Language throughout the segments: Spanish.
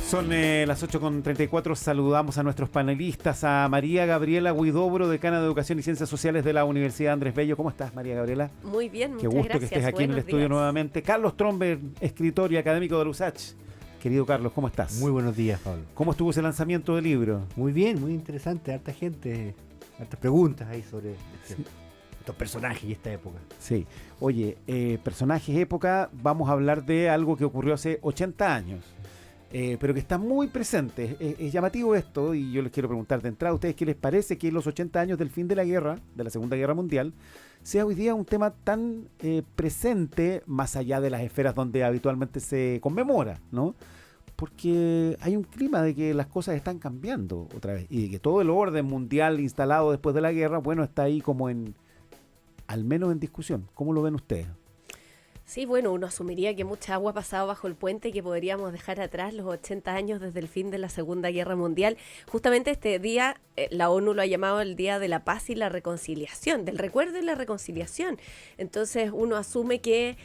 Son las 8:34. Saludamos a nuestros panelistas, a María Gabriela Huidobro, decana de Educación y Ciencias Sociales de la Universidad Andrés Bello. ¿Cómo estás, María Gabriela? Muy bien, muchas gracias. Qué gusto gracias. que estés aquí en el estudio nuevamente. Carlos Tromber, escritor y académico de la USACH. Querido Carlos, ¿cómo estás? Muy buenos días, Pablo. ¿Cómo estuvo ese lanzamiento del libro? Muy bien, muy interesante. Harta gente, hartas preguntas ahí sobre estos personajes y esta época. Sí. Oye, personajes, época, vamos a hablar de algo que ocurrió hace 80 años. Pero que está muy presente. Es llamativo esto, y yo les quiero preguntar de entrada a ustedes qué les parece que en los 80 años del fin de la guerra, de la Segunda Guerra Mundial, sea hoy día un tema tan presente, más allá de las esferas donde habitualmente se conmemora, ¿no? Porque hay un clima de que las cosas están cambiando otra vez, y de que todo el orden mundial instalado después de la guerra, bueno, está ahí como al menos en discusión. ¿Cómo lo ven ustedes? Sí, bueno, uno asumiría que mucha agua ha pasado bajo el puente y que podríamos dejar atrás los 80 años desde el fin de la Segunda Guerra Mundial. Justamente este día, la ONU lo ha llamado el Día de la Paz y la Reconciliación, del recuerdo y la reconciliación. Entonces uno asume que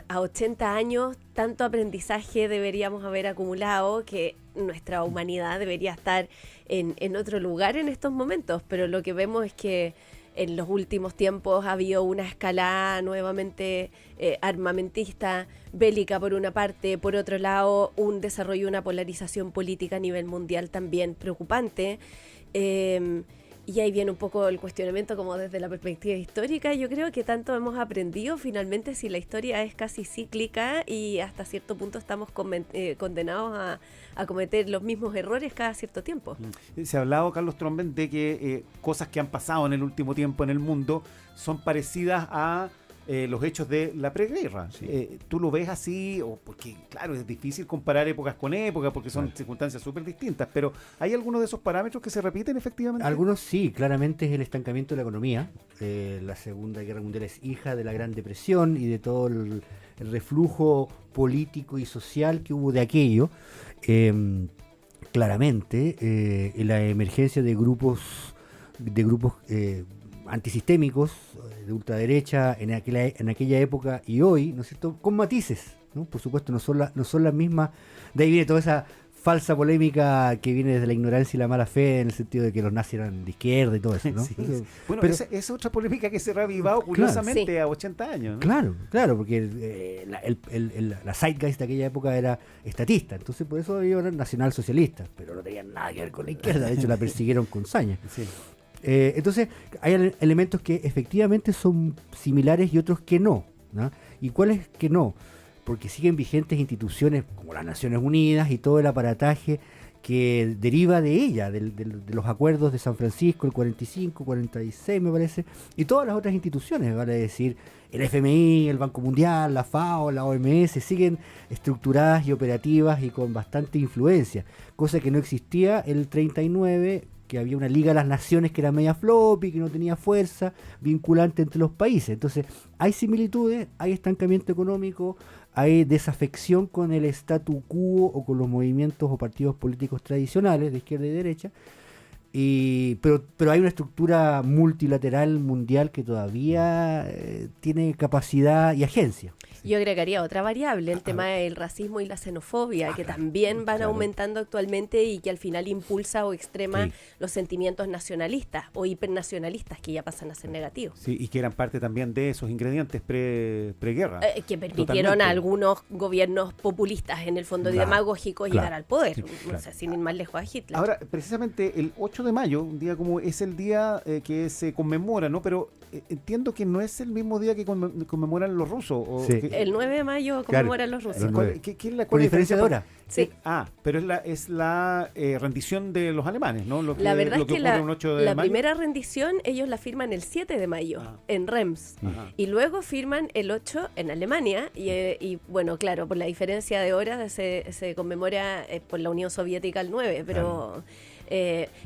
a 80 años tanto aprendizaje deberíamos haber acumulado, que nuestra humanidad debería estar en otro lugar en estos momentos, pero lo que vemos es que en los últimos tiempos ha habido una escalada nuevamente armamentista, bélica por una parte, por otro lado un desarrollo, una polarización política a nivel mundial también preocupante. Y ahí viene un poco el cuestionamiento como desde la perspectiva histórica. Yo creo que tanto hemos aprendido finalmente si la historia es casi cíclica y hasta cierto punto estamos condenados a cometer los mismos errores cada cierto tiempo. Se ha hablado, Carlos Tromben, de que cosas que han pasado en el último tiempo en el mundo son parecidas a los hechos de la preguerra. Sí. ¿Tú lo ves así? O porque, claro, es difícil comparar épocas con épocas porque son circunstancias súper distintas, pero ¿hay algunos de esos parámetros que se repiten efectivamente? Algunos sí, claramente es el estancamiento de la economía. La Segunda Guerra Mundial es hija de la Gran Depresión y de todo el reflujo político y social que hubo de aquello. Claramente, la emergencia de grupos antisistémicos de ultraderecha en aquella época y hoy, ¿no es cierto?, con matices, ¿no? Por supuesto, no son las mismas. De ahí viene toda esa falsa polémica que viene desde la ignorancia y la mala fe, en el sentido de que los nazis eran de izquierda y todo eso, ¿no? Sí. Bueno, pero esa es otra polémica que se ha reavivado curiosamente, claro, a 80 años, ¿no? Claro, porque la zeitgeist de aquella época era estatista, entonces por eso eran nacionalsocialistas, pero no tenían nada que ver con la izquierda, de hecho la persiguieron con saña. Sí. Entonces hay elementos que efectivamente son similares y otros que no, ¿no? ¿Y cuáles que no? Porque siguen vigentes instituciones como las Naciones Unidas y todo el aparataje que deriva de ella, de los acuerdos de San Francisco, el 45, 46 me parece, y todas las otras instituciones, vale decir, el FMI, el Banco Mundial, la FAO, la OMS, siguen estructuradas y operativas y con bastante influencia, cosa que no existía el 39, que había una Liga de las Naciones que era media floppy, que no tenía fuerza vinculante entre los países. Entonces, hay similitudes, hay estancamiento económico, hay desafección con el statu quo o con los movimientos o partidos políticos tradicionales de izquierda y derecha, pero hay una estructura multilateral mundial que todavía tiene capacidad y agencia. Yo agregaría otra variable, el tema del racismo y la xenofobia, que también van aumentando actualmente y que al final impulsa o extrema los sentimientos nacionalistas o hipernacionalistas que ya pasan a ser negativos. Sí, y que eran parte también de esos ingredientes preguerra. Que permitieron a algunos gobiernos populistas, en el fondo demagógicos, llegar al poder. Sí, no sé, sin ir más lejos a Hitler. Ahora, precisamente el 8 de mayo, un día como es el día que se conmemora, ¿no? Pero entiendo que no es el mismo día que conmemoran los rusos. El 9 de mayo conmemoran los rusos. ¿Qué es la con diferencia de hora? Sí. Pero es la rendición de los alemanes, ¿no? La verdad es que la mayo. Primera rendición ellos la firman el 7 de mayo en Rems. Y luego firman el 8 en Alemania. Y bueno, claro, por la diferencia de horas se conmemora por la Unión Soviética el 9, pero...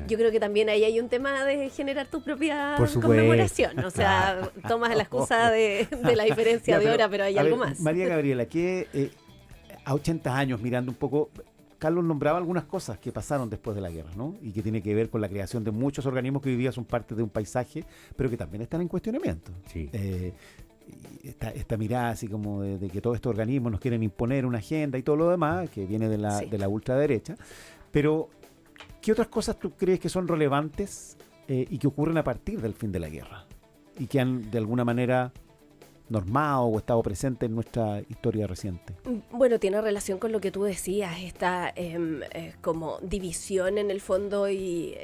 yo creo que también ahí hay un tema de generar tu propia conmemoración, o sea, tomas la excusa de la diferencia de hora, pero hay algo más. María Gabriela, que a 80 años mirando un poco, Carlos nombraba algunas cosas que pasaron después de la guerra, ¿no? Y que tiene que ver con la creación de muchos organismos que hoy día son parte de un paisaje, pero que también están en cuestionamiento. Sí. esta mirada así como de que todos estos organismos nos quieren imponer una agenda y todo lo demás, que viene de la ultraderecha. Pero, ¿qué otras cosas tú crees que son relevantes y que ocurren a partir del fin de la guerra? Y que han, de alguna manera, normado o estado presentes en nuestra historia reciente. Bueno, tiene relación con lo que tú decías, esta como división en el fondo y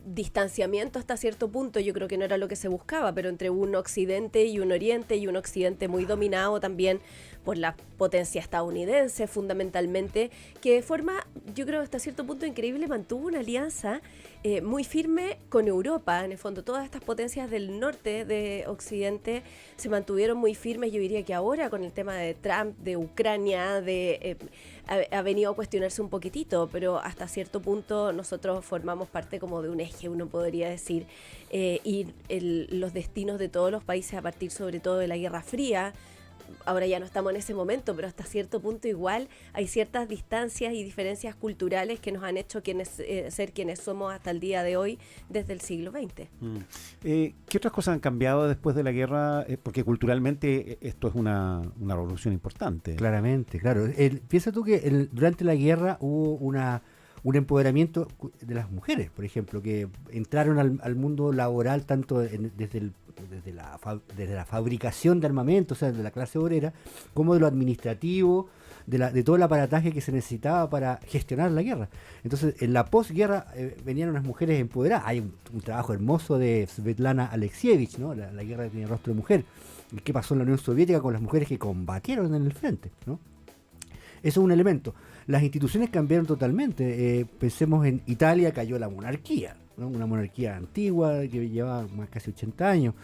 distanciamiento hasta cierto punto. Yo creo que no era lo que se buscaba, pero entre un occidente y un oriente, y un occidente muy dominado también por la potencia estadounidense fundamentalmente, que de forma, yo creo hasta cierto punto increíble, mantuvo una alianza muy firme con Europa. En el fondo, todas estas potencias del norte de Occidente se mantuvieron muy firmes. Yo diría que ahora con el tema de Trump, de Ucrania, ha venido a cuestionarse un poquitito, pero hasta cierto punto nosotros formamos parte como de un eje, uno podría decir, y los destinos de todos los países a partir sobre todo de la Guerra Fría. Ahora ya no estamos en ese momento, pero hasta cierto punto igual hay ciertas distancias y diferencias culturales que nos han hecho ser quienes somos hasta el día de hoy, desde el siglo XX. ¿Qué otras cosas han cambiado después de la guerra? Porque culturalmente esto es una revolución importante. Claramente, claro. Piensa tú que durante la guerra hubo un empoderamiento de las mujeres, por ejemplo, que entraron al mundo laboral tanto desde la fabricación de armamento, o sea, de la clase obrera, como de lo administrativo, de todo el aparataje que se necesitaba para gestionar la guerra. Entonces, en la posguerra venían unas mujeres empoderadas. Hay un trabajo hermoso de Svetlana Alexievich, ¿no? La guerra que tiene rostro de mujer. ¿Qué pasó en la Unión Soviética con las mujeres que combatieron en el frente, ¿no? Eso es un elemento. Las instituciones cambiaron totalmente. Pensemos en Italia, cayó la monarquía, ¿no? Una monarquía antigua que llevaba casi 80 años,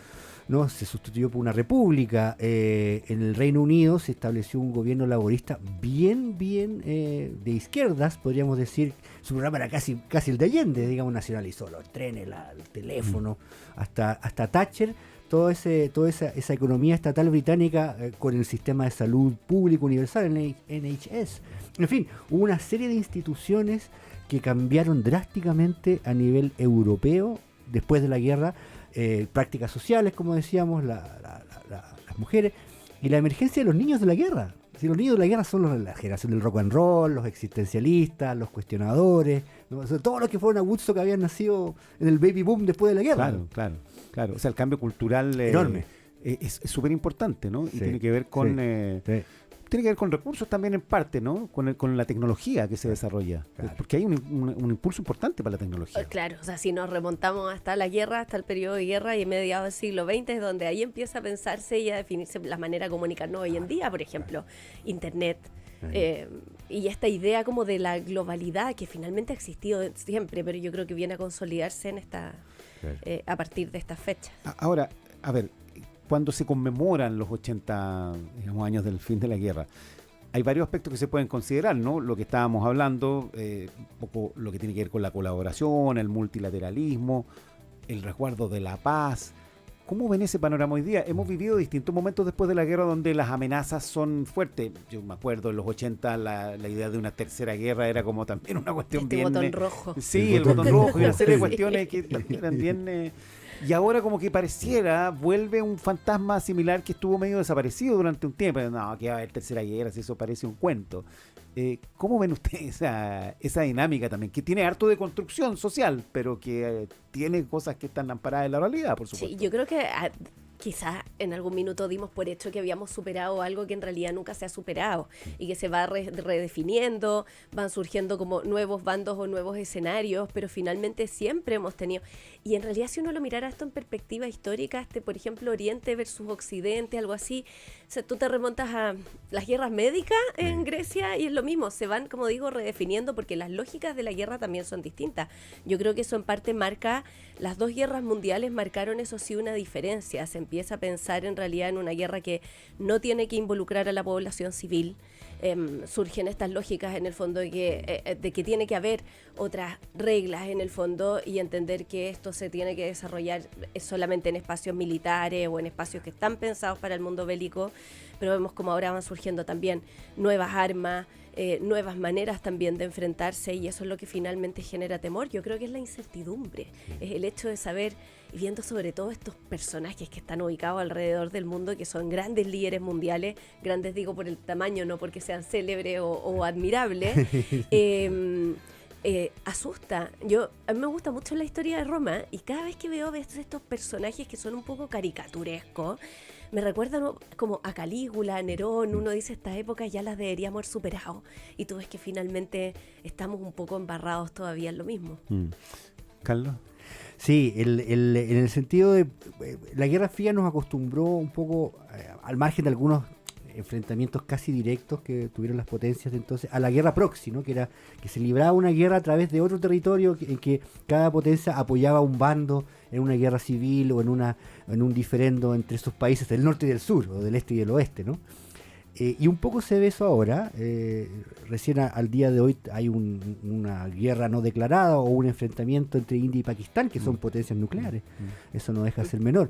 ¿no? Se sustituyó por una república. En el Reino Unido se estableció un gobierno laborista bien de izquierdas, podríamos decir. Su programa era casi el de Allende, digamos, nacionalizó los trenes, el teléfono, hasta Thatcher. Toda esa economía estatal británica con el sistema de salud público universal, el NHS. En fin, hubo una serie de instituciones que cambiaron drásticamente a nivel europeo después de la guerra, prácticas sociales, como decíamos, las mujeres, y la emergencia de los niños de la guerra. Si los niños de la guerra son la generación del rock and roll, los existencialistas, los cuestionadores, ¿no? O sea, todos los que fueron a Woodstock habían nacido en el baby boom después de la guerra. Claro. O sea, el cambio cultural enorme. Es súper importante, ¿no? Y Sí, tiene que ver con tiene que ver con recursos también en parte, ¿no? Con la tecnología que se desarrolla. Claro. Porque hay un impulso importante para la tecnología. Claro, o sea, si nos remontamos hasta la guerra, hasta el periodo de guerra y mediados del siglo XX, es donde ahí empieza a pensarse y a definirse la manera de comunicarnos hoy en día, por ejemplo, Internet. Y esta idea como de la globalidad que finalmente ha existido siempre, pero yo creo que viene a consolidarse en a partir de estas fechas. Ahora, a ver, cuando se conmemoran los 80 años del fin de la guerra, hay varios aspectos que se pueden considerar, ¿no? Lo que estábamos hablando, un poco lo que tiene que ver con la colaboración, el multilateralismo, el resguardo de la paz. ¿Cómo ven ese panorama hoy día? Hemos vivido distintos momentos después de la guerra donde las amenazas son fuertes. Yo me acuerdo en los 80 la idea de una tercera guerra era como también una cuestión bien... botón rojo. Sí, el botón rojo y una serie de cuestiones que eran bien... y ahora como que pareciera, vuelve un fantasma similar que estuvo medio desaparecido durante un tiempo. No, que va a haber tercera guerra, si eso parece un cuento. ¿Cómo ven ustedes esa dinámica también? Que tiene harto de construcción social, pero que tiene cosas que están amparadas en la realidad, por supuesto. Sí, yo creo que quizás en algún minuto dimos por hecho que habíamos superado algo que en realidad nunca se ha superado y que se va redefiniendo, van surgiendo como nuevos bandos o nuevos escenarios, pero finalmente siempre hemos tenido... Y en realidad si uno lo mirara esto en perspectiva histórica, por ejemplo, Oriente versus Occidente, algo así, o sea, tú te remontas a las guerras médicas en Grecia y es lo mismo, se van, como digo, redefiniendo porque las lógicas de la guerra también son distintas. Yo creo que eso en parte marca, las dos guerras mundiales marcaron eso sí una diferencia, se empieza a pensar en realidad en una guerra que no tiene que involucrar a la población civil. Surgen estas lógicas en el fondo de que tiene que haber otras reglas en el fondo y entender que esto se tiene que desarrollar solamente en espacios militares o en espacios que están pensados para el mundo bélico, pero vemos como ahora van surgiendo también nuevas armas, nuevas maneras también de enfrentarse y eso es lo que finalmente genera temor. Yo creo que es la incertidumbre, es el hecho de saber y viendo sobre todo estos personajes que están ubicados alrededor del mundo, que son grandes líderes mundiales, grandes digo por el tamaño, no porque sean célebres o admirables, asusta. A mí me gusta mucho la historia de Roma y cada vez que veo estos personajes que son un poco caricaturescos, me recuerdan como a Calígula, a Nerón. Uno dice, estas épocas ya las deberíamos haber superado, y tú ves que finalmente estamos un poco embarrados todavía en lo mismo. Carlos. Sí, en el sentido de la Guerra Fría nos acostumbró un poco, al margen de algunos enfrentamientos casi directos que tuvieron las potencias de entonces, a la guerra proxy, ¿no? Que era que se libraba una guerra a través de otro territorio en que cada potencia apoyaba a un bando en una guerra civil o en un diferendo entre esos países del norte y del sur, o del este y del oeste, ¿no? Y un poco se ve eso ahora. Recién al día de hoy hay una guerra no declarada o un enfrentamiento entre India y Pakistán, que son potencias nucleares. Eso no deja de ser menor.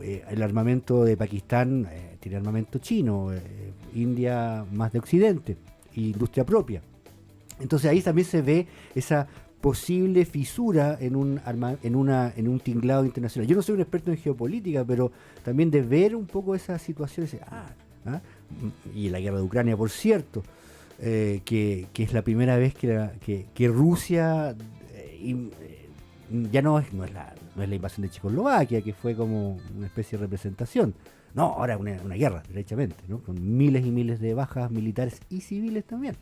El armamento de Pakistán tiene armamento chino, India más de Occidente, industria propia. Entonces ahí también se ve esa posible fisura en un tinglado internacional. Yo no soy un experto en geopolítica, pero también de ver un poco esa situación, y la guerra de Ucrania, por cierto, que es la primera vez que Rusia ya no es la invasión de Checoslovaquia, que fue como una especie de representación. No, ahora es una guerra, derechamente, ¿no? Con miles y miles de bajas militares y civiles también.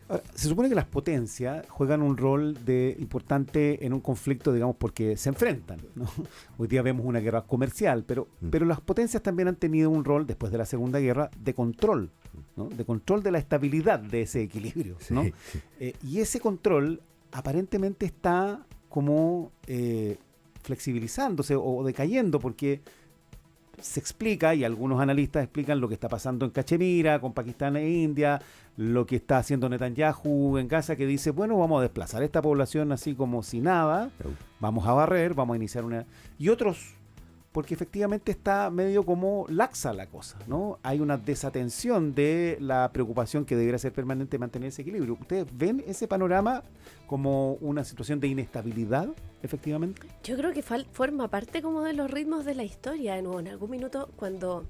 Ahora, se supone que las potencias juegan un rol importante en un conflicto, digamos, porque se enfrentan, ¿no? Hoy día vemos una guerra comercial, pero las potencias también han tenido un rol, después de la Segunda Guerra, de control, ¿no? De control de la estabilidad de ese equilibrio, ¿no? Sí. Y ese control aparentemente está como flexibilizándose o decayendo, porque se explica, y algunos analistas explican lo que está pasando en Cachemira, con Pakistán e India, lo que está haciendo Netanyahu en Gaza, que dice, bueno, vamos a desplazar esta población así como si nada, vamos a barrer, vamos a iniciar una... Y otros, porque efectivamente está medio como laxa la cosa, ¿no? Hay una desatención de la preocupación que debería ser permanente mantener ese equilibrio. ¿Ustedes ven ese panorama como una situación de inestabilidad, efectivamente? Yo creo que forma parte como de los ritmos de la historia. En algún minuto, cuando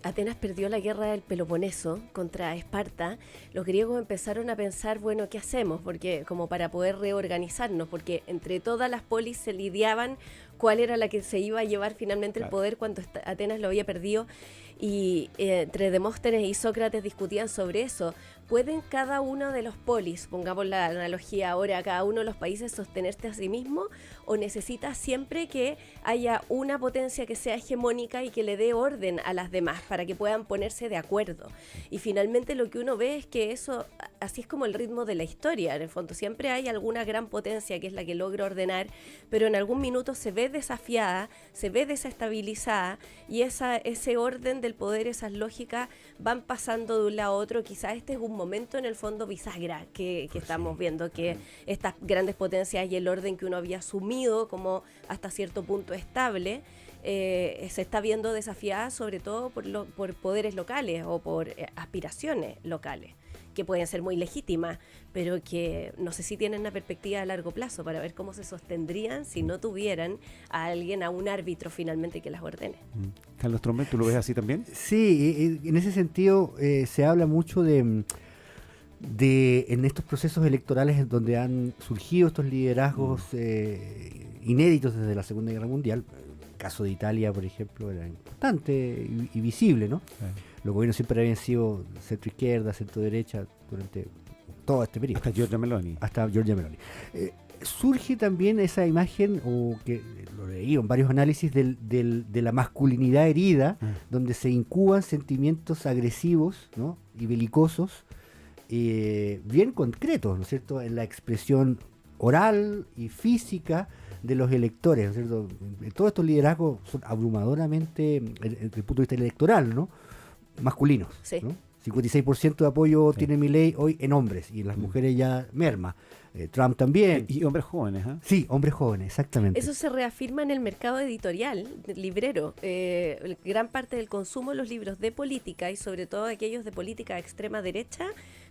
Atenas perdió la guerra del Peloponeso contra Esparta, los griegos empezaron a pensar, bueno, ¿qué hacemos? Porque como para poder reorganizarnos, porque entre todas las polis se lidiaban cuál era la que se iba a llevar finalmente el poder cuando Atenas lo había perdido, y entre Demóstenes y Sócrates discutían sobre eso. ¿Pueden cada uno de los polis, pongamos la analogía ahora, cada uno de los países sostenerse a sí mismo, o necesita siempre que haya una potencia que sea hegemónica y que le dé orden a las demás para que puedan ponerse de acuerdo? Y finalmente lo que uno ve es que eso, así es como el ritmo de la historia. En el fondo siempre hay alguna gran potencia que es la que logra ordenar, pero en algún minuto se ve desafiada, se ve desestabilizada, y ese orden del poder, esas lógicas van pasando de un lado a otro. Quizás este es un momento en el fondo bisagra que estamos viendo, que estas grandes potencias y el orden que uno había asumido como hasta cierto punto estable, se está viendo desafiada sobre todo por poderes locales o por aspiraciones locales, que pueden ser muy legítimas, pero que no sé si tienen una perspectiva a largo plazo para ver cómo se sostendrían si no tuvieran a alguien, a un árbitro finalmente que las ordene. Carlos Trombet, ¿tú lo ves así también? Sí, en ese sentido se habla mucho de en estos procesos electorales donde han surgido estos liderazgos inéditos desde la Segunda Guerra Mundial. El caso de Italia, por ejemplo, era importante y visible, ¿no? Los gobiernos siempre habían sido centro-izquierda, centro-derecha durante todo este periodo. Hasta Giorgia Meloni. Surge también esa imagen, o que lo leí en varios análisis, de la masculinidad herida, donde se incuban sentimientos agresivos, ¿no? Y belicosos, bien concretos, ¿no es cierto?, en la expresión oral y física de los electores, ¿no es cierto? Todos estos liderazgos son abrumadoramente, desde el punto de vista electoral, ¿no?, masculinos, sí, ¿no? 56% de apoyo tiene Milei hoy en hombres, y en las mujeres ya merma. Trump también. Y hombres jóvenes, ¿eh? Sí, hombres jóvenes, exactamente. Eso se reafirma en el mercado editorial, librero. Gran parte del consumo de los libros de política, y sobre todo aquellos de política de extrema derecha,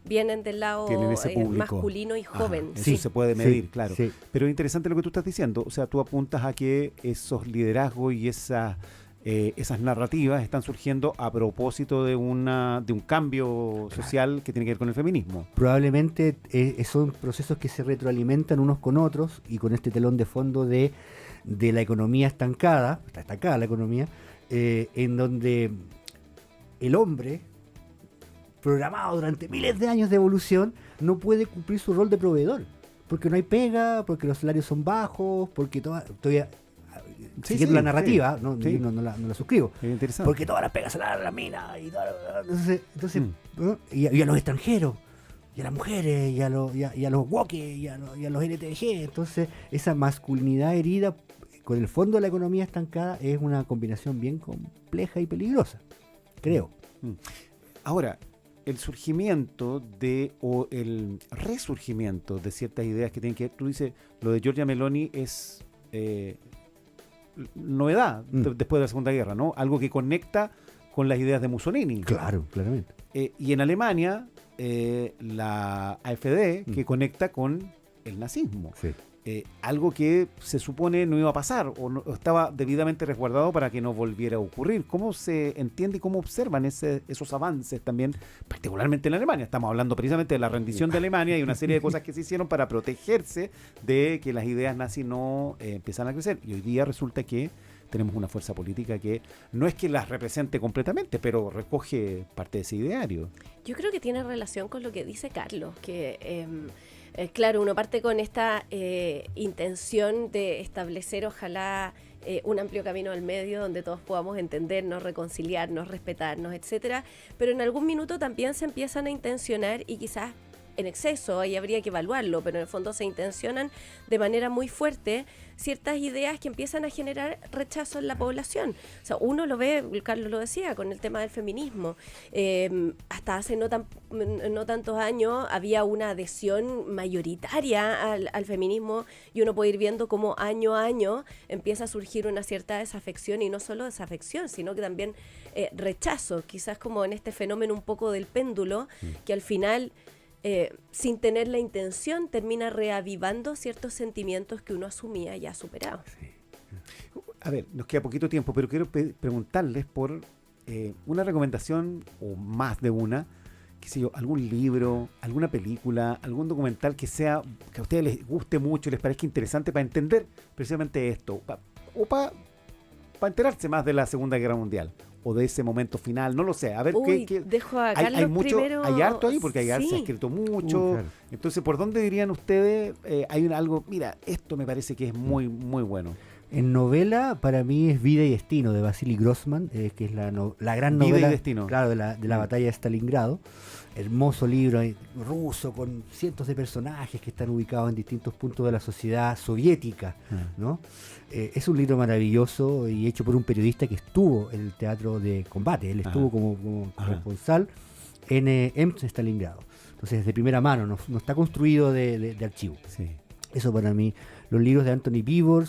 vienen del lado Tienen ese público masculino y joven. Eso se puede medir, claro. Sí. Pero es interesante lo que tú estás diciendo. O sea, tú apuntas a que esos liderazgos y esas narrativas están surgiendo a propósito de un cambio social que tiene que ver con el feminismo. Probablemente son procesos que se retroalimentan unos con otros y con este telón de fondo de la economía estancada, está estancada la economía, en donde el hombre, programado durante miles de años de evolución, no puede cumplir su rol de proveedor, porque no hay pega, porque los salarios son bajos, porque todavía siguiendo la narrativa, no la suscribo, Es interesante. porque todas las pegas se las dan a la mina y entonces ¿no? y a los extranjeros y a las mujeres y a los woke y a los LTG. Entonces esa masculinidad herida con el fondo de la economía estancada es una combinación bien compleja y peligrosa, creo. Ahora, el surgimiento o el resurgimiento de ciertas ideas que tienen que ver, tú dices, lo de Giorgia Meloni es novedad después de la Segunda Guerra, ¿no? Algo que conecta con las ideas de Mussolini. Claro, claramente. Y en Alemania, la AfD, que conecta con el nazismo. Sí. Algo que se supone no iba a pasar o estaba debidamente resguardado para que no volviera a ocurrir. ¿Cómo se entiende y cómo observan esos avances también, particularmente en Alemania? Estamos hablando precisamente de la rendición de Alemania y una serie de cosas que se hicieron para protegerse de que las ideas nazis no empezaran a crecer. Y hoy día resulta que tenemos una fuerza política que no es que las represente completamente, pero recoge parte de ese ideario. Yo creo que tiene relación con lo que dice Carlos, que claro, uno parte con esta intención de establecer, ojalá, un amplio camino al medio donde todos podamos entendernos, reconciliarnos, respetarnos, etcétera, pero en algún minuto también se empiezan a intencionar y quizás en exceso, ahí habría que evaluarlo, pero en el fondo se intencionan de manera muy fuerte ciertas ideas que empiezan a generar rechazo en la población. O sea, uno lo ve, Carlos lo decía, con el tema del feminismo. Hasta hace no tantos años había una adhesión mayoritaria al feminismo y uno puede ir viendo cómo año a año empieza a surgir una cierta desafección, y no solo desafección, sino que también rechazo, quizás como en este fenómeno un poco del péndulo, que al final, sin tener la intención, termina reavivando ciertos sentimientos que uno asumía ya superados. Sí. A ver, nos queda poquito tiempo, pero quiero preguntarles por una recomendación, o más de una, qué sé yo, algún libro, alguna película, algún documental que a ustedes les guste mucho, les parezca interesante para entender precisamente esto, o para enterarse más de la Segunda Guerra Mundial, o de ese momento final, no lo sé. A ver, dejo a Carlos hay mucho, primero. hay harto ahí, porque se ha escrito mucho. Claro. Entonces, ¿por dónde dirían ustedes? Hay algo, mira, esto me parece que es muy, muy bueno. En novela, para mí es Vida y Destino, de Vasily Grossman, que es la gran Vida y novela, Destino. claro, de la batalla de Stalingrado. Hermoso libro ruso con cientos de personajes que están ubicados en distintos puntos de la sociedad soviética, ¿no? Es un libro maravilloso y hecho por un periodista que estuvo en el teatro de combate. Él estuvo como corresponsal en Stalingrado. Entonces, de primera mano, no está construido de archivo. Sí. Eso para mí. Los libros de Anthony Beevor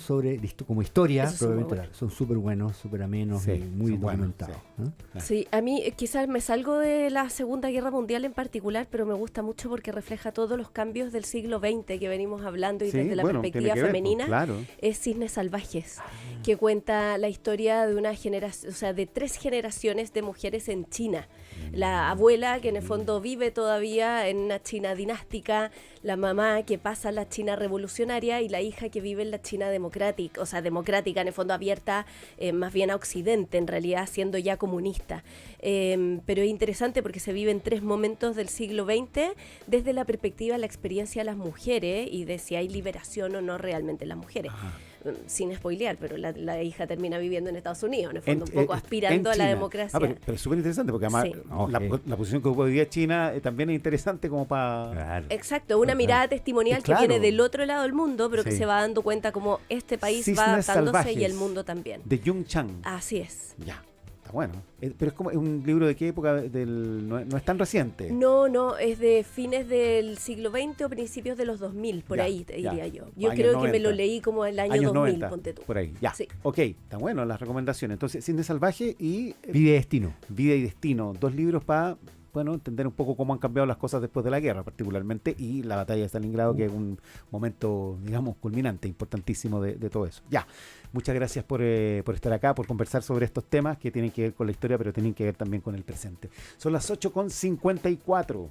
como historia, Esos son probablemente son súper buenos, súper amenos y muy documentados. Buenos, ¿no? Sí, a mí quizás me salgo de la Segunda Guerra Mundial en particular, pero me gusta mucho porque refleja todos los cambios del siglo XX que venimos hablando, y desde la perspectiva femenina, claro. Es Cisnes Salvajes, que cuenta la historia de una generación, o sea, de 3 generaciones de mujeres en China. La abuela, que en el fondo vive todavía en una China dinástica, la mamá que pasa a la China revolucionaria, y la hija que vive en la China democrática, o sea, democrática, en el fondo abierta más bien a Occidente, en realidad siendo ya comunista. Pero es interesante porque se vive en 3 momentos del siglo XX desde la perspectiva de la experiencia de las mujeres y de si hay liberación o no realmente en las mujeres. Sin spoilear, pero la hija termina viviendo en Estados Unidos, en el fondo, un poco aspirando a la democracia. Pero es súper interesante, porque además la posición que hoy día China también es interesante como para... Claro. Exacto, una mirada testimonial que viene del otro lado del mundo, pero que se va dando cuenta como este país Cisnes va adaptándose Salvajes, y el mundo también. de Jung Chang. Así es. Ya, está bueno. Pero es un libro de qué época, no es tan reciente. No, es de fines del siglo XX o principios de los 2000, por ahí te diría yo. Yo Años creo 90. que me lo leí como el año Años 2000, 90, ponte tú. por ahí, ya. Sí. Ok, está bueno las recomendaciones. Entonces, Cisne Salvaje y Vida y Destino. Vida y Destino. 2 libros para bueno, entender un poco cómo han cambiado las cosas después de la guerra, particularmente, y la batalla de Stalingrado, que es un momento, digamos, culminante, importantísimo de todo eso. Ya, muchas gracias por estar acá, por conversar sobre estos temas que tienen que ver con la historia, pero tienen que ver también con el presente. Son las 8:54.